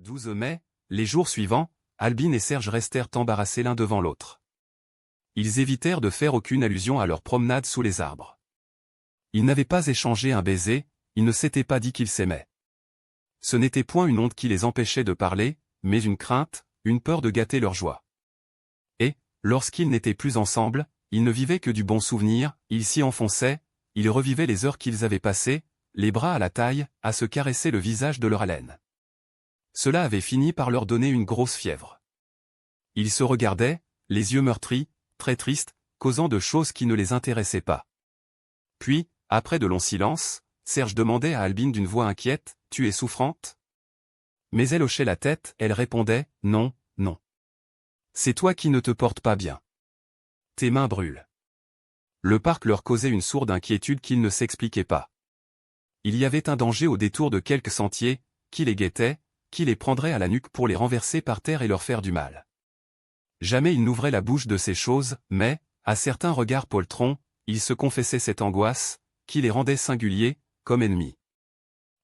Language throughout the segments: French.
12 mai, les jours suivants, Albin et Serge restèrent embarrassés l'un devant l'autre. Ils évitèrent de faire aucune allusion à leur promenade sous les arbres. Ils n'avaient pas échangé un baiser, ils ne s'étaient pas dit qu'ils s'aimaient. Ce n'était point une honte qui les empêchait de parler, mais une crainte, une peur de gâter leur joie. Et, lorsqu'ils n'étaient plus ensemble, ils ne vivaient que du bon souvenir, ils s'y enfonçaient, ils revivaient les heures qu'ils avaient passées, les bras à la taille, à se caresser le visage de leur haleine. Cela avait fini par leur donner une grosse fièvre. Ils se regardaient, les yeux meurtris, très tristes, causant de choses qui ne les intéressaient pas. Puis, après de longs silences, Serge demandait à Albin d'une voix inquiète, « Tu es souffrante ?» Mais elle hochait la tête, elle répondait, « Non, non. C'est toi qui ne te portes pas bien. Tes mains brûlent. » Le parc leur causait une sourde inquiétude qu'ils ne s'expliquaient pas. Il y avait un danger au détour de quelques sentiers, qui les guettait, qui les prendrait à la nuque pour les renverser par terre et leur faire du mal. Jamais ils n'ouvraient la bouche de ces choses, mais, à certains regards poltrons, ils se confessaient cette angoisse, qui les rendait singuliers, comme ennemis.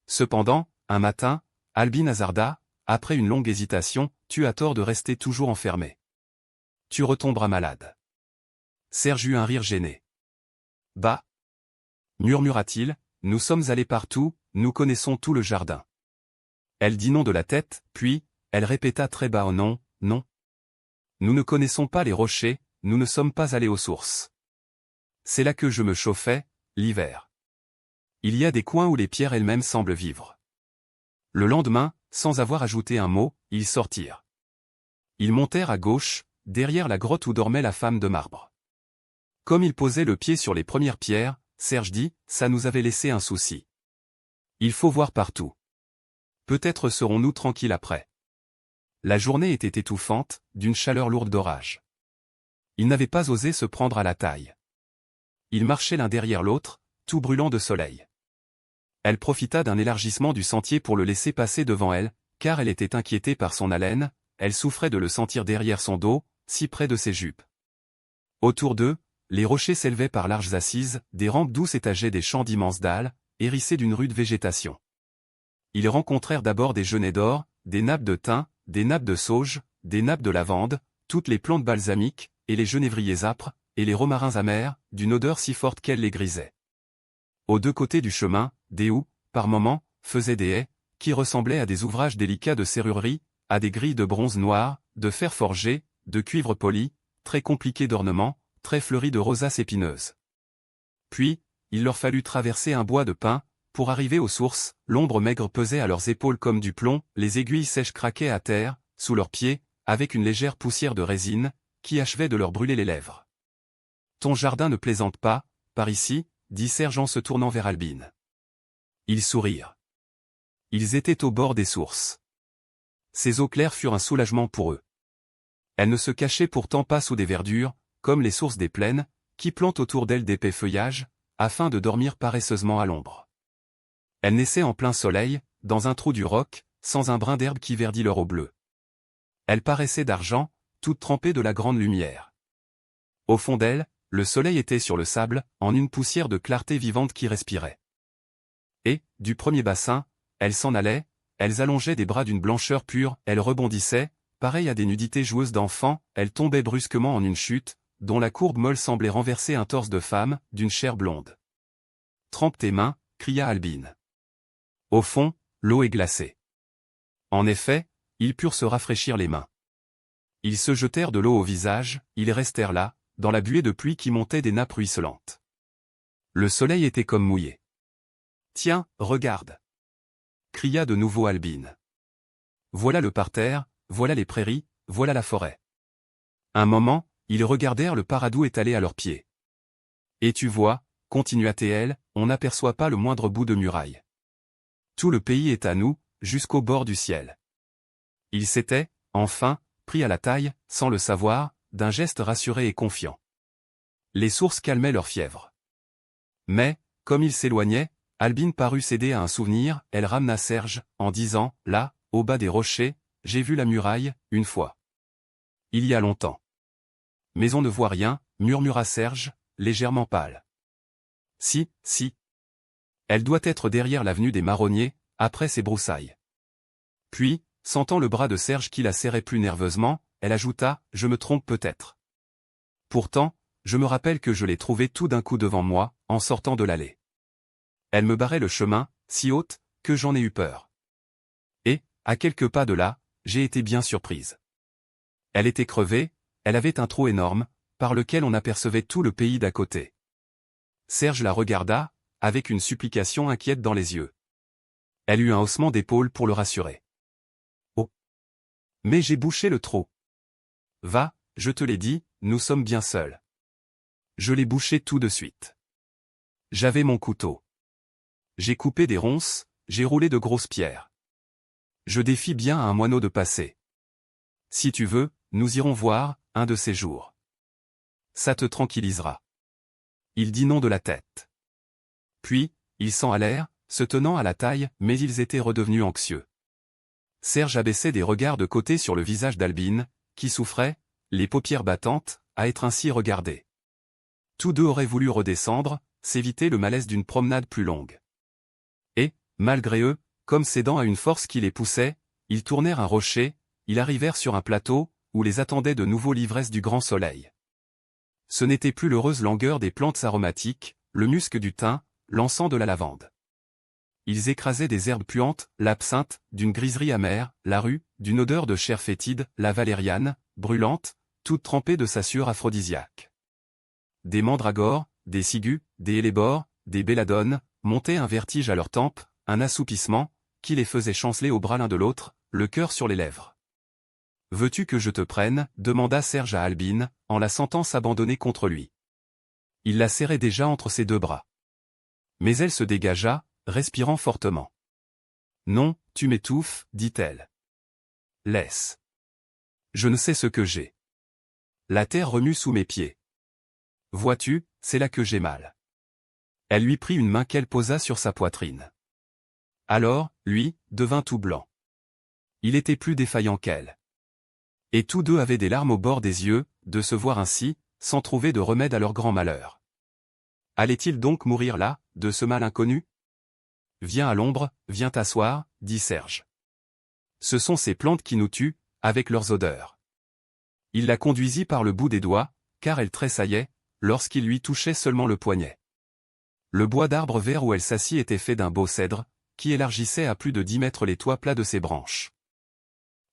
Cependant, un matin, Albin hasarda, après une longue hésitation, « Tu as tort de rester toujours enfermé. Tu retomberas malade. » Serge eut un rire gêné. « Bah » murmura-t-il, « nous sommes allés partout, nous connaissons tout le jardin. » Elle dit non de la tête, puis, elle répéta très bas « Oh non, non. Nous ne connaissons pas les rochers, nous ne sommes pas allés aux sources. C'est là que je me chauffais, l'hiver. Il y a des coins où les pierres elles-mêmes semblent vivre. » Le lendemain, sans avoir ajouté un mot, ils sortirent. Ils montèrent à gauche, derrière la grotte où dormait la femme de marbre. Comme ils posaient le pied sur les premières pierres, Serge dit, « Ça nous avait laissé un souci. Il faut voir partout. Peut-être serons-nous tranquilles après. » La journée était étouffante, d'une chaleur lourde d'orage. Ils n'avaient pas osé se prendre à la taille. Ils marchaient l'un derrière l'autre, tout brûlant de soleil. Elle profita d'un élargissement du sentier pour le laisser passer devant elle, car elle était inquiétée par son haleine, elle souffrait de le sentir derrière son dos, si près de ses jupes. Autour d'eux, les rochers s'élevaient par larges assises, des rampes douces étageaient des champs d'immenses dalles, hérissés d'une rude végétation. Ils rencontrèrent d'abord des genêts d'or, des nappes de thym, des nappes de sauge, des nappes de lavande, toutes les plantes balsamiques, et les genévriers âpres, et les romarins amers, d'une odeur si forte qu'elle les grisait. Aux deux côtés du chemin, des houx, par moments, faisaient des haies, qui ressemblaient à des ouvrages délicats de serrurerie, à des grilles de bronze noir, de fer forgé, de cuivre poli, très compliqués d'ornements, très fleuris de rosaces épineuses. Puis, il leur fallut traverser un bois de pins, pour arriver aux sources, l'ombre maigre pesait à leurs épaules comme du plomb, les aiguilles sèches craquaient à terre, sous leurs pieds, avec une légère poussière de résine, qui achevait de leur brûler les lèvres. « Ton jardin ne plaisante pas, par ici ?» dit Serge en se tournant vers Albin. Ils sourirent. Ils étaient au bord des sources. Ces eaux claires furent un soulagement pour eux. Elles ne se cachaient pourtant pas sous des verdures, comme les sources des plaines, qui plantent autour d'elles d'épais feuillages, afin de dormir paresseusement à l'ombre. Elles naissaient en plein soleil, dans un trou du roc, sans un brin d'herbe qui verdit leur eau bleue. Elles paraissaient d'argent, toutes trempées de la grande lumière. Au fond d'elles, le soleil était sur le sable, en une poussière de clarté vivante qui respirait. Et, du premier bassin, elles s'en allaient, elles allongeaient des bras d'une blancheur pure, elles rebondissaient, pareilles à des nudités joueuses d'enfants, elles tombaient brusquement en une chute, dont la courbe molle semblait renverser un torse de femme, d'une chair blonde. « Trempe tes mains » cria Albin. Au fond, l'eau est glacée. En effet, ils purent se rafraîchir les mains. Ils se jetèrent de l'eau au visage, ils restèrent là, dans la buée de pluie qui montait des nappes ruisselantes. Le soleil était comme mouillé. « Tiens, regarde !» cria de nouveau Albin. Voilà le parterre, voilà les prairies, voilà la forêt. Un moment, ils regardèrent le Paradou étalé à leurs pieds. « Et tu vois, continua-t-elle, on n'aperçoit pas le moindre bout de muraille. Tout le pays est à nous, jusqu'au bord du ciel. » Ils s'étaient, enfin, pris à la taille, sans le savoir, d'un geste rassuré et confiant. Les sources calmaient leur fièvre. Mais, comme ils s'éloignaient, Albin parut céder à un souvenir, elle ramena Serge, en disant, « Là, au bas des rochers, j'ai vu la muraille, une fois. Il y a longtemps. » « Mais on ne voit rien, » murmura Serge, légèrement pâle. « Si, si. Elle doit être derrière l'avenue des Marronniers, après ces broussailles. » Puis, sentant le bras de Serge qui la serrait plus nerveusement, elle ajouta, « Je me trompe peut-être. Pourtant, je me rappelle que je l'ai trouvée tout d'un coup devant moi, en sortant de l'allée. Elle me barrait le chemin, si haute, que j'en ai eu peur. Et, à quelques pas de là, j'ai été bien surprise. Elle était crevée, elle avait un trou énorme, par lequel on apercevait tout le pays d'à côté. » Serge la regarda, avec une supplication inquiète dans les yeux. Elle eut un haussement d'épaule pour le rassurer. « Oh! Mais j'ai bouché le trou. Va, je te l'ai dit, nous sommes bien seuls. Je l'ai bouché tout de suite. J'avais mon couteau. J'ai coupé des ronces, j'ai roulé de grosses pierres. Je défie bien à un moineau de passer. Si tu veux, nous irons voir, un de ces jours. Ça te tranquillisera. » Il dit non de la tête. Puis, ils s'en allèrent, se tenant à la taille, mais ils étaient redevenus anxieux. Serge abaissait des regards de côté sur le visage d'Albine, qui souffrait, les paupières battantes, à être ainsi regardée. Tous deux auraient voulu redescendre, s'éviter le malaise d'une promenade plus longue. Et, malgré eux, comme cédant à une force qui les poussait, ils tournèrent un rocher, ils arrivèrent sur un plateau, où les attendait de nouveau l'ivresse du grand soleil. Ce n'était plus l'heureuse langueur des plantes aromatiques, le musc du thym, l'encens de la lavande. Ils écrasaient des herbes puantes, l'absinthe, d'une griserie amère, la rue, d'une odeur de chair fétide, la valériane, brûlante, toute trempée de sa sueur aphrodisiaque. Des mandragores, des ciguës, des hellébores, des belladones, montaient un vertige à leurs tempes, un assoupissement, qui les faisait chanceler au bras l'un de l'autre, le cœur sur les lèvres. « Veux-tu que je te prenne » demanda Serge à Albine, en la sentant s'abandonner contre lui. Il la serrait déjà entre ses deux bras. Mais elle se dégagea, respirant fortement. « Non, tu m'étouffes, dit-elle. Laisse. Je ne sais ce que j'ai. La terre remue sous mes pieds. Vois-tu, c'est là que j'ai mal. » Elle lui prit une main qu'elle posa sur sa poitrine. Alors, lui, devint tout blanc. Il était plus défaillant qu'elle. Et tous deux avaient des larmes au bord des yeux, de se voir ainsi, sans trouver de remède à leur grand malheur. Allait-il donc mourir là, de ce mal inconnu? « Viens à l'ombre, viens t'asseoir, dit Serge. Ce sont ces plantes qui nous tuent, avec leurs odeurs. » Il la conduisit par le bout des doigts, car elle tressaillait, lorsqu'il lui touchait seulement le poignet. Le bois d'arbre vert où elle s'assit était fait d'un beau cèdre, qui élargissait à plus de 10 mètres les toits plats de ses branches.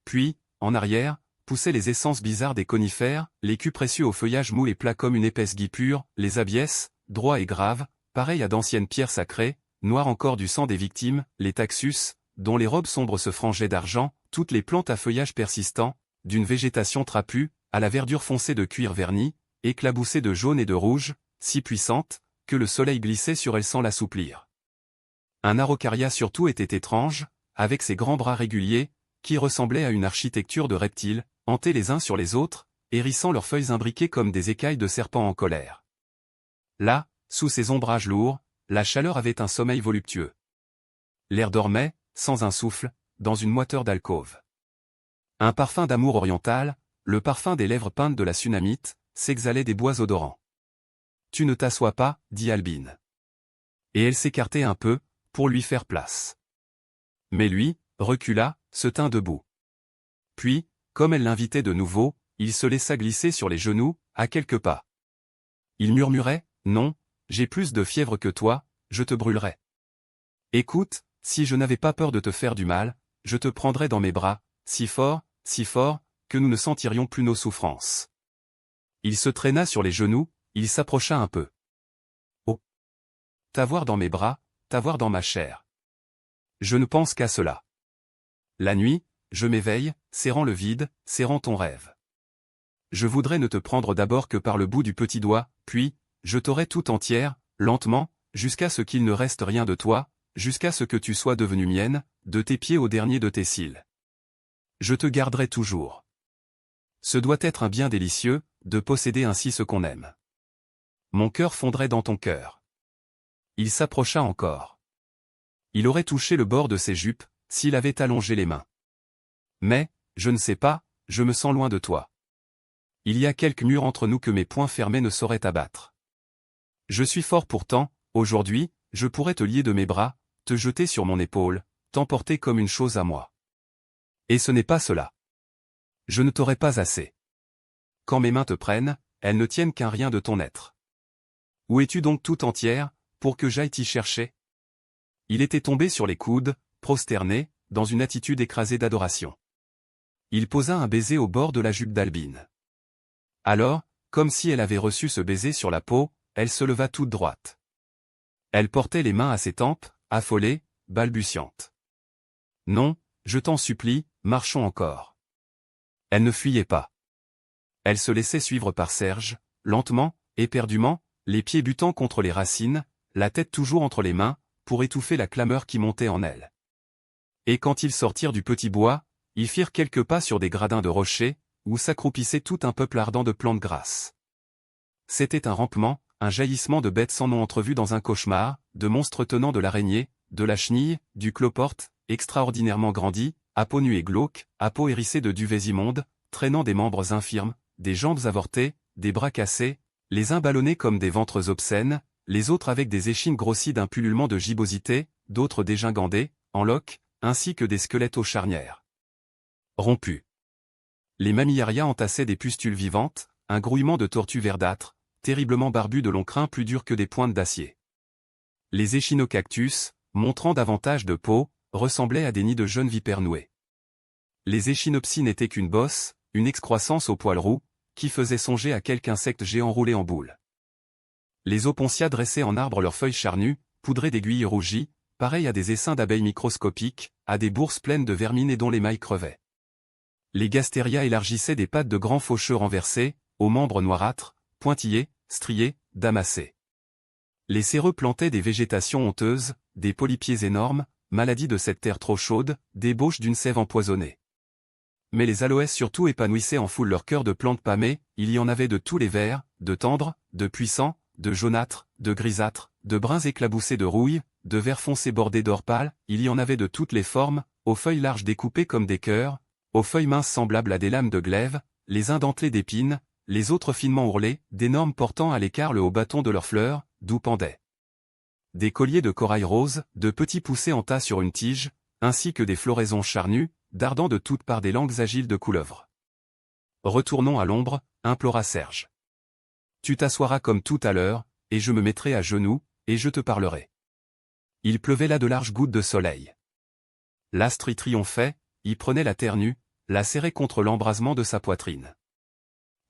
Puis, en arrière, poussaient les essences bizarres des conifères, l'écu précieux au feuillage mou et plat comme une épaisse guipure, les abiès, droits et graves, pareils à d'anciennes pierres sacrées, noirs encore du sang des victimes, les taxus, dont les robes sombres se frangeaient d'argent, toutes les plantes à feuillage persistant, d'une végétation trapue, à la verdure foncée de cuir verni, éclaboussée de jaune et de rouge, si puissante, que le soleil glissait sur elle sans l'assouplir. Un araucaria surtout était étrange, avec ses grands bras réguliers, qui ressemblaient à une architecture de reptiles, hantés les uns sur les autres, hérissant leurs feuilles imbriquées comme des écailles de serpents en colère. Là, sous ces ombrages lourds, la chaleur avait un sommeil voluptueux. L'air dormait, sans un souffle, dans une moiteur d'alcôve. Un parfum d'amour oriental, le parfum des lèvres peintes de la Sunamite, s'exhalait des bois odorants. « Tu ne t'assois pas, dit Albine. » Et elle s'écartait un peu, pour lui faire place. Mais lui, recula, se tint debout. Puis, comme elle l'invitait de nouveau, il se laissa glisser sur les genoux, à quelques pas. Il murmurait, « Non, j'ai plus de fièvre que toi, je te brûlerai. Écoute, si je n'avais pas peur de te faire du mal, je te prendrais dans mes bras, si fort, que nous ne sentirions plus nos souffrances. » Il se traîna sur les genoux, il s'approcha un peu. « Oh! T'avoir dans mes bras, t'avoir dans ma chair. Je ne pense qu'à cela. La nuit, je m'éveille, serrant le vide, serrant ton rêve. Je voudrais ne te prendre d'abord que par le bout du petit doigt, puis, je t'aurai tout entière, lentement, jusqu'à ce qu'il ne reste rien de toi, jusqu'à ce que tu sois devenue mienne, de tes pieds au dernier de tes cils. Je te garderai toujours. Ce doit être un bien délicieux, de posséder ainsi ce qu'on aime. Mon cœur fondrait dans ton cœur. » Il s'approcha encore. Il aurait touché le bord de ses jupes, s'il avait allongé les mains. Mais, je ne sais pas, je me sens loin de toi. Il y a quelques murs entre nous que mes poings fermés ne sauraient abattre. Je suis fort pourtant, aujourd'hui, je pourrais te lier de mes bras, te jeter sur mon épaule, t'emporter comme une chose à moi. Et ce n'est pas cela. Je ne t'aurai pas assez. Quand mes mains te prennent, elles ne tiennent qu'un rien de ton être. Où es-tu donc tout entière, pour que j'aille t'y chercher? Il était tombé sur les coudes, prosterné, dans une attitude écrasée d'adoration. Il posa un baiser au bord de la jupe d'Albine. Alors, comme si elle avait reçu ce baiser sur la peau, elle se leva toute droite. Elle portait les mains à ses tempes, affolée, balbutiante. Non, je t'en supplie, marchons encore. Elle ne fuyait pas. Elle se laissait suivre par Serge, lentement, éperdument, les pieds butant contre les racines, la tête toujours entre les mains, pour étouffer la clameur qui montait en elle. Et quand ils sortirent du petit bois, ils firent quelques pas sur des gradins de rochers, où s'accroupissait tout un peuple ardent de plantes grasses. C'était un rampement, un jaillissement de bêtes sans nom entrevues dans un cauchemar, de monstres tenant de l'araignée, de la chenille, du cloporte, extraordinairement grandis, à peau nue et glauque, à peau hérissée de duvets immondes, traînant des membres infirmes, des jambes avortées, des bras cassés, les uns ballonnés comme des ventres obscènes, les autres avec des échines grossies d'un pullulement de gibbosité, d'autres dégingandés, en loques, ainsi que des squelettes aux charnières rompus. Les mammillaria entassaient des pustules vivantes, un grouillement de tortues verdâtres, terriblement barbues de longs crins plus durs que des pointes d'acier. Les échinocactus, montrant davantage de peau, ressemblaient à des nids de jeunes vipères nouées. Les échinopsis n'étaient qu'une bosse, une excroissance aux poils roux, qui faisait songer à quelque insecte géant roulé en boule. Les opontia dressaient en arbre leurs feuilles charnues, poudrées d'aiguilles rougies, pareilles à des essaims d'abeilles microscopiques, à des bourses pleines de vermine et dont les mailles crevaient. Les gastéria élargissaient des pattes de grands faucheux renversés, aux membres noirâtres, pointillés, striés, damassés. Les céreux plantaient des végétations honteuses, des polypiers énormes, maladies de cette terre trop chaude, débauche d'une sève empoisonnée. Mais les aloès surtout épanouissaient en foule leur cœur de plantes pâmées, il y en avait de tous les verts, de tendres, de puissants, de jaunâtres, de grisâtres, de bruns éclaboussés de rouille, de verts foncés bordés d'or pâle, il y en avait de toutes les formes, aux feuilles larges découpées comme des cœurs, aux feuilles minces semblables à des lames de glaive, les uns dentelés d'épines, les autres finement ourlés, d'énormes portant à l'écart le haut bâton de leurs fleurs, d'où pendaient des colliers de corail rose, de petits poussés en tas sur une tige, ainsi que des floraisons charnues, dardant de toutes parts des langues agiles de couleuvres. Retournons à l'ombre, implora Serge. Tu t'assoiras comme tout à l'heure, et je me mettrai à genoux, et je te parlerai. Il pleuvait là de larges gouttes de soleil. L'astre y triomphait, y prenait la terre nue, la serrait contre l'embrasement de sa poitrine.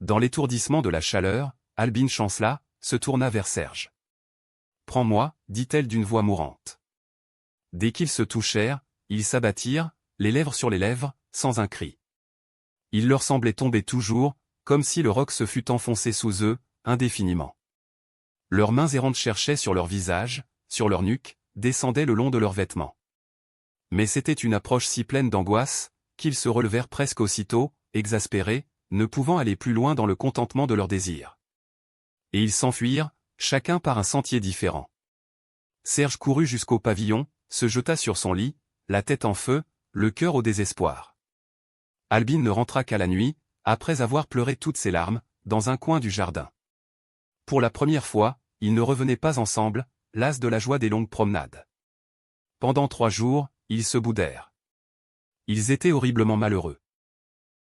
Dans l'étourdissement de la chaleur, Albine chancela, se tourna vers Serge. « Prends-moi, dit-elle d'une voix mourante. » Dès qu'ils se touchèrent, ils s'abattirent, les lèvres sur les lèvres, sans un cri. Il leur semblait tomber toujours, comme si le roc se fût enfoncé sous eux, indéfiniment. Leurs mains errantes cherchaient sur leur visage, sur leur nuque, descendaient le long de leurs vêtements. Mais c'était une approche si pleine d'angoisse, qu'ils se relevèrent presque aussitôt, exaspérés, ne pouvant aller plus loin dans le contentement de leur désir. Et ils s'enfuirent, chacun par un sentier différent. Serge courut jusqu'au pavillon, se jeta sur son lit, la tête en feu, le cœur au désespoir. Albine ne rentra qu'à la nuit, après avoir pleuré toutes ses larmes, dans un coin du jardin. Pour la première fois, ils ne revenaient pas ensemble, las de la joie des longues promenades. Pendant 3 jours, ils se boudèrent. Ils étaient horriblement malheureux.